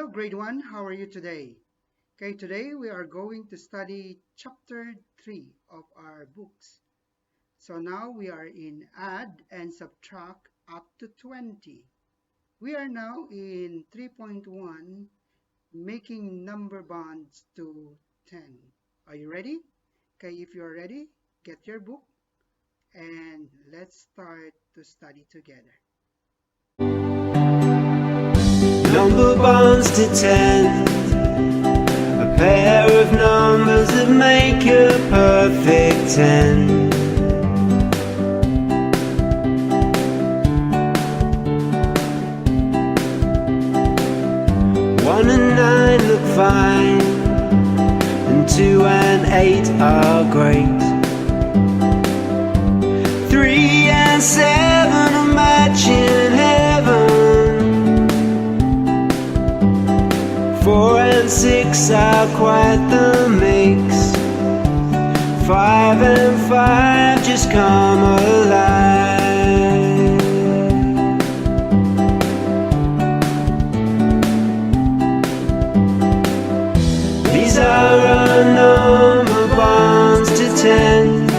grade 1, how are you today? Okay, today we are going to study chapter 3 of our books. So now we are in add and subtract up to 20. We are now in 3.1, making number bonds to 10. Are you ready? Okay, if you're ready, get your book and let's start to study together. Number bonds to 10, a pair of numbers that make a perfect 10. One and nine look fine, and 2 and 8 are great. 3 and 7 are matching heaven. 4 and 6 are quite the mix. 5 and 5 just come alive. These are our number bonds to 10.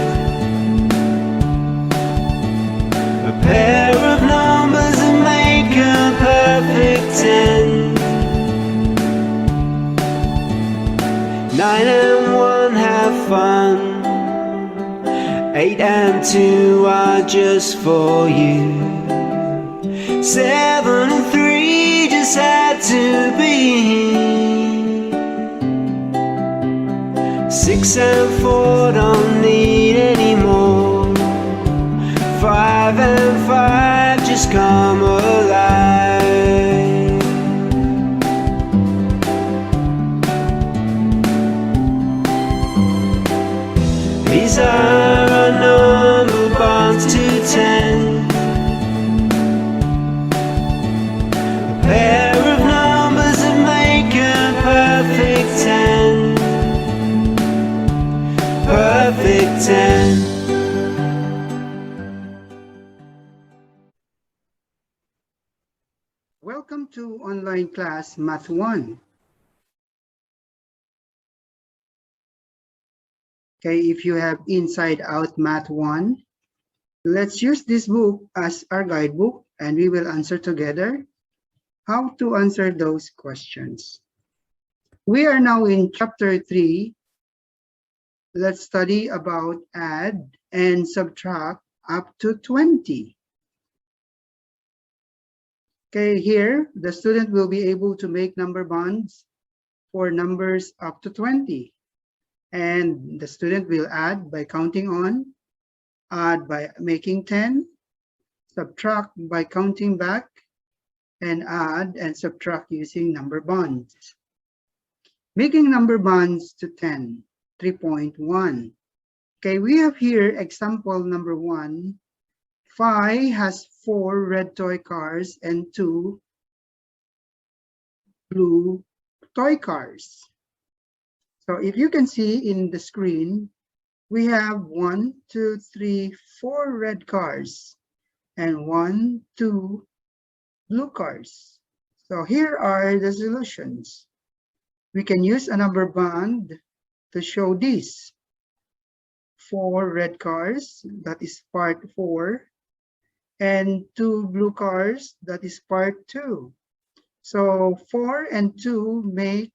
A pair of numbers that make a perfect 10. 9 and 1 have fun. 8 and 2 are just for you. 7 and 3 just had to be. 6 and 4 don't need any more. 5 and 5 just come alive. These are our number bonds to 10. A pair of numbers that make a perfect 10. Perfect 10. Welcome to online class Math 1. Okay, if you have Inside Out Math 1, let's use this book as our guidebook and we will answer together how to answer those questions. We are now in chapter 3. Let's study about add and subtract up to 20. Okay, here the student will be able to make number bonds for numbers up to 20. And the student will add by counting on, add by making 10, subtract by counting back, and add and subtract using number bonds. Making number bonds to 10, 3.1. Okay, we have here example number 1. Phi has 4 red toy cars and 2 blue toy cars. So if you can see in the screen, we have 1, 2, 3, 4 red cars and 1, 2 blue cars. So here are the solutions. We can use a number bond to show this. 4 red cars, that is part 4, and 2 blue cars, that is part 2. So 4 and 2 make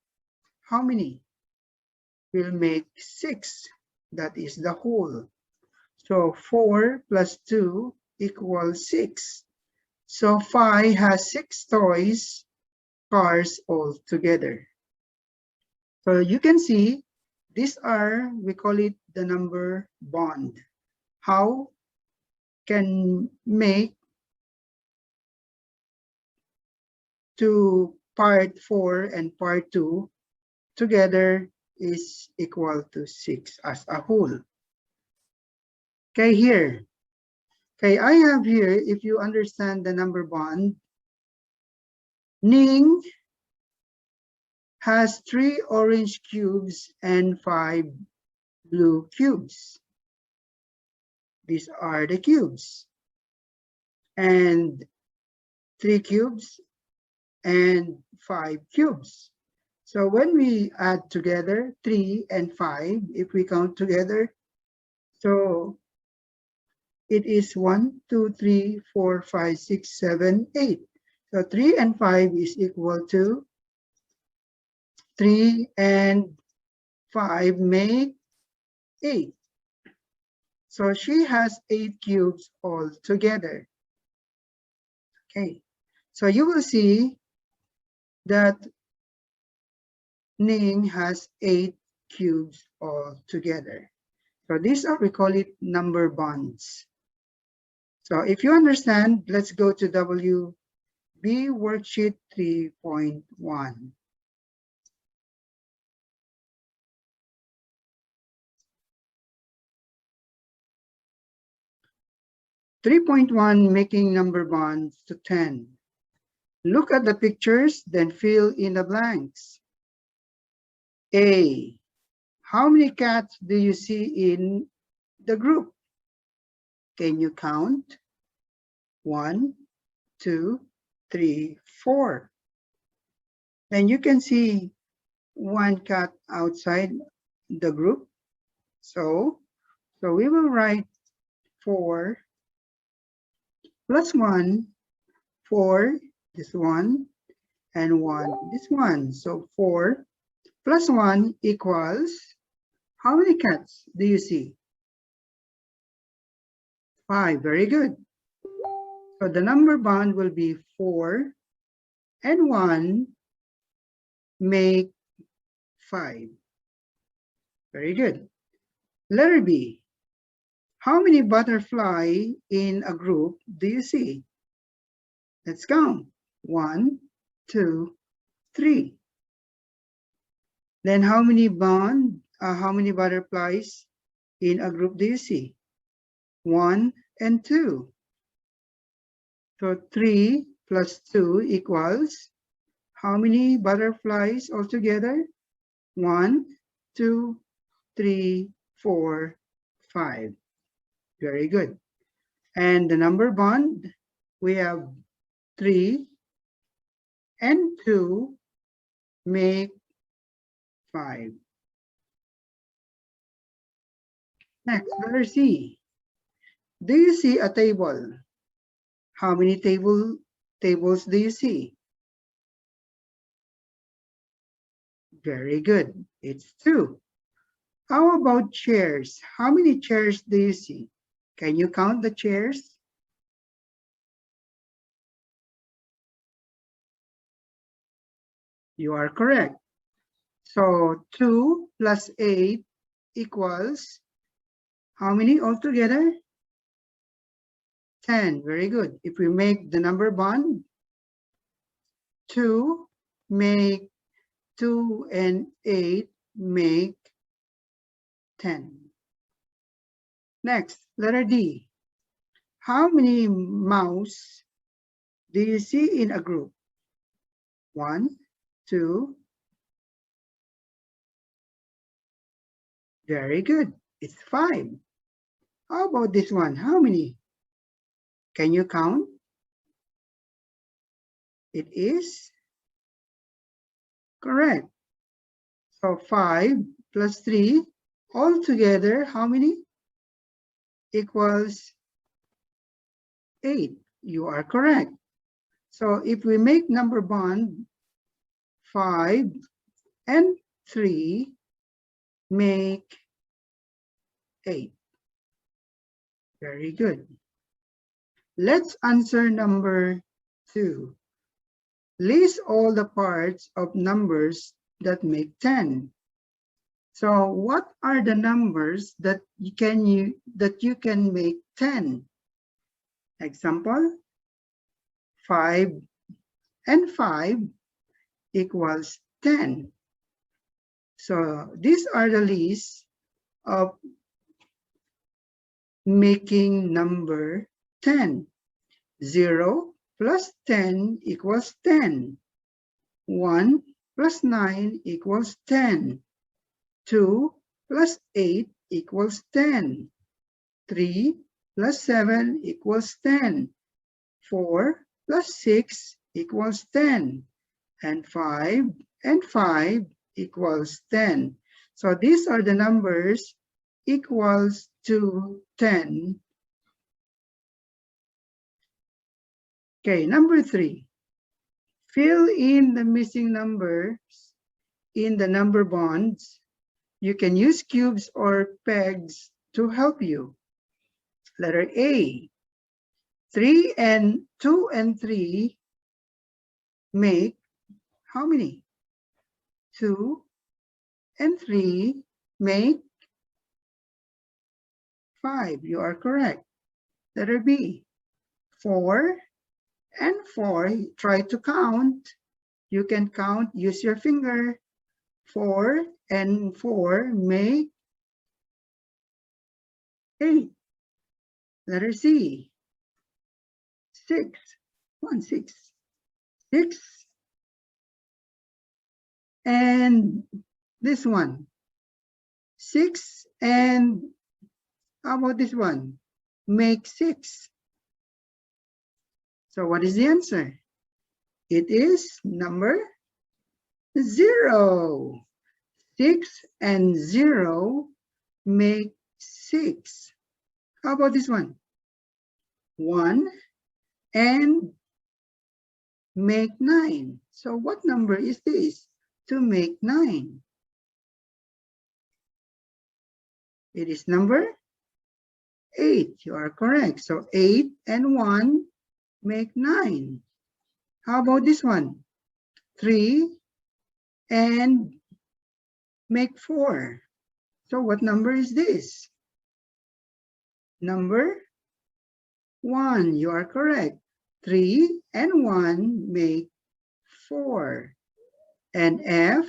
how many? Will make 6. That is the whole. So 4 plus 2 equals 6. So Phi has 6 toys, cars all together. So you can see these are, we call it the number bond. How can make to part 4 and part 2 together is equal to 6 as a whole. Okay, here. Okay, I have here, if you understand the number bond, Ning has 3 orange cubes and 5 blue cubes. These are the cubes. And 3 cubes and 5 cubes. So when we add together 3 and 5, if we count together, so it is 1, 2, 3, 4, 5, 6, 7, 8. So 3 and 5 is equal to 3 and 5 make 8. So she has 8 cubes altogether. Okay, so you will see that Ning has 8 cubes altogether. So these are, we call it number bonds. So if you understand, let's go to WB Worksheet 3.1. 3.1, making number bonds to 10. Look at the pictures, then fill in the blanks. A, how many cats do you see in the group? Can you count? 1, 2, 3, 4. Then you can see one cat outside the group. So we will write 4 plus 1, 4, this one, and 1, this one. So 4 plus 1 equals, how many cats do you see? 5, very good. So the number bond will be 4 and 1 make 5. Very good. Letter B, how many butterflies in a group do you see? Let's count. 1, 2, 3. Then how many butterflies in a group do you see? 1 and 2. So 3 plus 2 equals, how many butterflies altogether? 1, 2, 3, 4, 5. Very good. And the number bond, we have 3 and 2 make 5. Next, letter C. Do you see a table? How many tables do you see? Very good. It's 2. How about chairs? How many chairs do you see? Can you count the chairs? You are correct. So 2 plus 8 equals, how many altogether? 10. Very good. If we make the number bond, 2 make 2 and 8 make 10. Next, letter D. How many mouse do you see in a group? 1, 2. Very good. It's 5. How about this one? How many? Can you count? It is correct. So 5 plus 3 altogether, how many? Equals 8. You are correct. So if we make number bond, 5 and 3 make 8. Very good. Let's answer number 2. List all the parts of numbers that make 10. So what are the numbers that you can make 10? Example, 5 and 5 equals 10. So these are the list of making number 10. 0 plus 10 equals 10. 1 plus 9 equals 10. 2 plus 8 equals 10. 3 plus 7 equals 10. 4 plus 6 equals 10. and 5 and 5 equals 10. So these are the numbers equals to 10. Okay, number 3. Fill in the missing numbers in the number bonds. You can use cubes or pegs to help you. Letter A. 2 and 3 make how many? 2 and 3 make 5. You are correct. Letter B. 4 and 4. Try to count. You can count. Use your finger. 4 and 4 make 8. Letter C. 6. 6. 6 and this one. 6 and how about this one? Make 6. So what is the answer? It is number 0. 6 and 0 make 6. How about this one? 1 and make 9. So what number is this to make 9? It is number 8. You are correct. So 8 and 1 make 9. How about this one? 3 and make 4. So what number is this? Number 1. You are correct. 3 and 1 make 4. And F,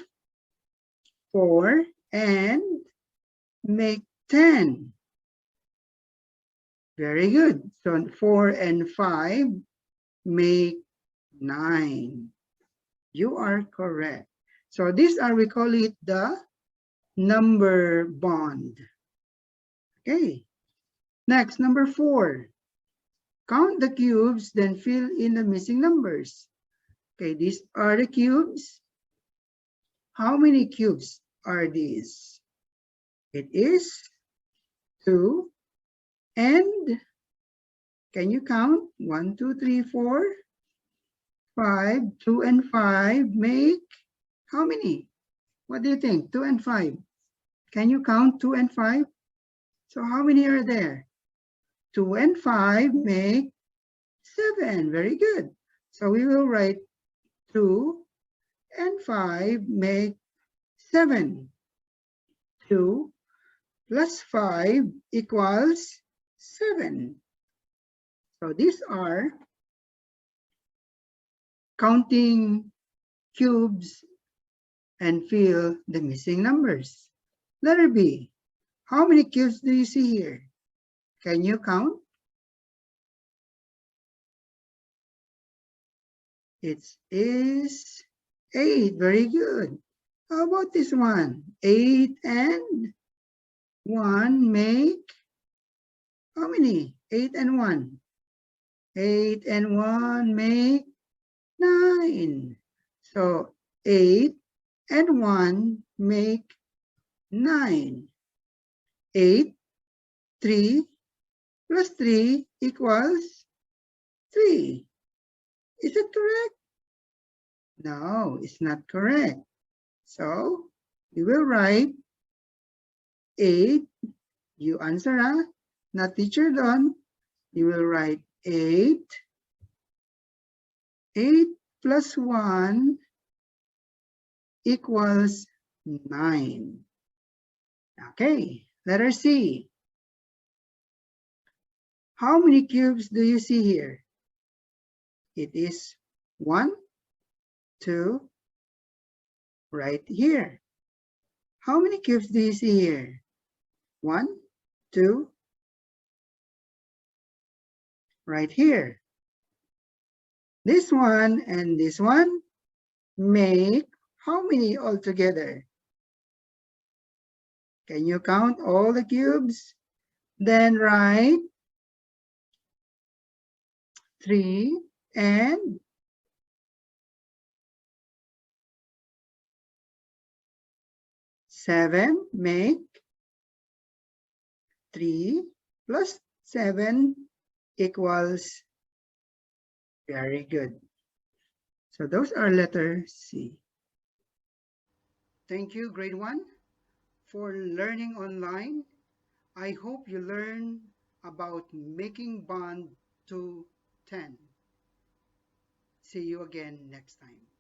4 and make 10. Very good. So 4 and 5 make 9. You are correct. So these are, we call it the number bond. Okay. Next, number 4. Count the cubes, then fill in the missing numbers. Okay, these are the cubes. How many cubes are these? It is 2 and can you count? 1, 2, 3, 4, 5. 2 and 5 make how many? What do you think? 2 and 5. Can you count 2 and 5? So how many are there? 2 and 5 make 7. Very good. So we will write 2 and 5 make 7. 2 plus 5 equals 7. So these are counting cubes and fill the missing numbers. Letter B. How many cubes do you see here? Can you count? It is 8. Very good. How about this one? 8 and 1 make how many? 8 and 1. 8 and 1 make 9. So 8 and 1 make 9. 8, 3 plus 3 equals 3. Is it correct? No, it's not correct. So we will write 8. You answer, not teacher Don. You will write 8. 8 plus 1 equals 9. Okay, letter C. How many cubes do you see here? It is 1, 2, right here. How many cubes do you see here? 1, 2, right here. This one and this one make how many altogether? Can you count all the cubes? Then write 3 and 7 make 3 plus 7 equals, very good. So those are letter C. Thank you, grade 1, for learning online. I hope you learn about making bond to 10. See you again next time.